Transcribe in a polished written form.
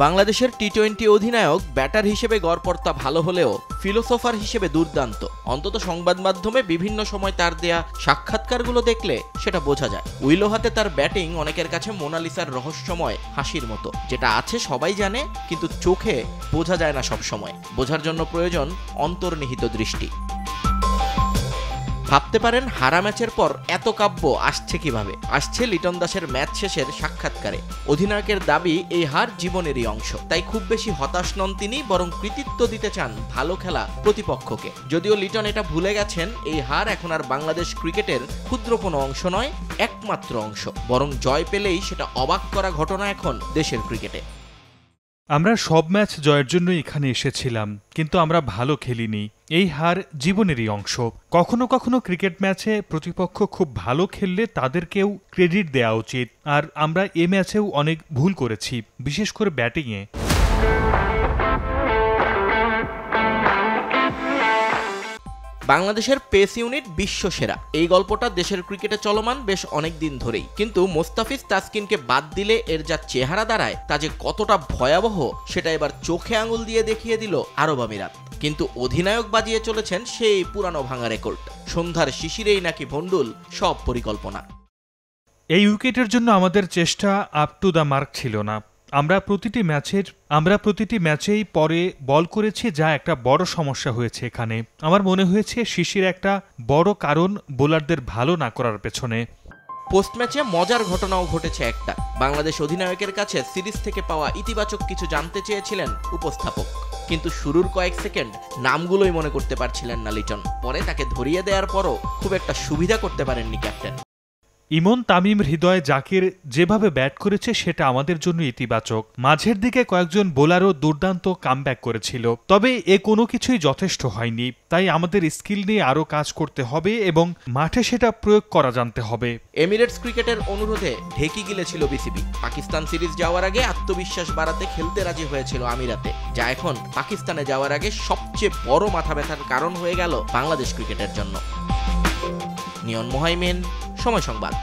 বাংলাদেশের টি-20 অধিনায়ক ব্যাটার হিসেবে গড়পড়তা ভালো হলেও ফিলোসোফার হিসেবে দুর্দান্ত। অন্তত সংবাদ মাধ্যমে বিভিন্ন সময় তার দেয়া সাক্ষাৎকারগুলো দেখলে সেটা বোঝা যায়। উইলো হাতে তার ব্যাটিং অনেকের কাছে মোনালিসার রহস্যময় হাসির মতো, যেটা আছে সবাই জানে কিন্তু চোখে বোঝা যায় না সব সময়। বোঝার জন্য প্রয়োজন অন্তর্নিহিত দৃষ্টি। ভাবতে পারেন হারা ম্যাচের পর এত কাব্য আসছে কিভাবে? আসছে লিটন দাসের ম্যাচ শেষের সাক্ষাৎকারে। অধিনায়কের দাবি এই হার জীবনেরই অংশ, তাই খুব বেশি হতাশ নন তিনি, বরং কৃতিত্ব দিতে চান ভালো খেলা প্রতিপক্ষকে। যদিও লিটন এটা ভুলে গেছেন, এই হার এখন আর বাংলাদেশ ক্রিকেটের ক্ষুদ্র কোনো অংশ নয়, একমাত্র অংশ। বরং জয় পেলেই সেটা অবাক করা ঘটনা এখন দেশের ক্রিকেটে। আমরা সব ম্যাচ জয়ের জন্য এখানে এসেছিলাম, কিন্তু আমরা ভালো খেলিনি। এই হার জীবনেরই অংশ। কখনো কখনো ক্রিকেট ম্যাচে প্রতিপক্ষ খুব ভালো খেললে তাদেরকেও ক্রেডিট দেওয়া উচিত, আর আমরা এ ম্যাচেও অনেক ভুল করেছি, বিশেষ করে ব্যাটিংয়ে। বাংলাদেশের পেস ইউনিট বিশ্বসেরা, এই গল্পটা দেশের ক্রিকেটে চলমান বেশ অনেক দিন ধরেই। কিন্তু মোস্তাফিজ তাসকিনকে বাদ দিলে এর যা চেহারা দাঁড়ায় তা যে কতটা ভয়াবহ সেটা এবার চোখে আঙুল দিয়ে দেখিয়ে দিল আরব আমিরাত। কিন্তু অধিনায়ক বাজিয়ে চলেছেন সেই পুরানো ভাঙা রেকর্ড। সন্ধ্যার শিশিরেই নাকি ভন্ডুল সব পরিকল্পনা। এই উইকেটের জন্য আমাদের চেষ্টা আপ টু দ্য মার্ক ছিল না। আমরা প্রতিটি ম্যাচেই পরে বল করেছি, যা একটা বড় সমস্যা হয়েছে এখানে। আমার মনে হয়েছে শিশির একটা বড় কারণ বোলারদের ভালো না করার পেছনে। পোস্ট ম্যাচে মজার ঘটনাও ঘটেছে একটা। বাংলাদেশ অধিনায়কের কাছে সিরিজ থেকে পাওয়া ইতিবাচক কিছু জানতে চেয়েছিলেন উপস্থাপক, কিন্তু শুরুর কয়েক সেকেন্ড নামগুলোই মনে করতে পারছিলেন না লিটন। পরে তাকে ধরিয়ে দেওয়ার পরও খুব একটা সুবিধা করতে পারেননি ক্যাপ্টেন। ইমন, তামিম, হৃদয়, জাকির যেভাবে ব্যাট করেছে সেটা আমাদের জন্য ইতিবাচক। মাঝের দিকে কয়েকজন বোলারও দুর্দান্ত কামব্যাক করেছিল, তবে এ কোনো কিছুই যথেষ্ট হয়নি। তাই আমাদের স্কিল নিয়ে আরও কাজ করতে হবে এবং মাঠে সেটা প্রয়োগ করা জানতে হবে। এমিরেটস ক্রিকেটের অনুরোধে ঢেকি গিলেছিল বিসিবি। পাকিস্তান সিরিজ যাওয়ার আগে আত্মবিশ্বাস বাড়াতে খেলতে রাজি হয়েছিল আমিরাতে, যা এখন পাকিস্তানে যাওয়ার আগে সবচেয়ে বড় মাথা ব্যথার কারণ হয়ে গেল বাংলাদেশ ক্রিকেটের জন্য। নিয়ন মোহাইমিন, সময় সংবাদ।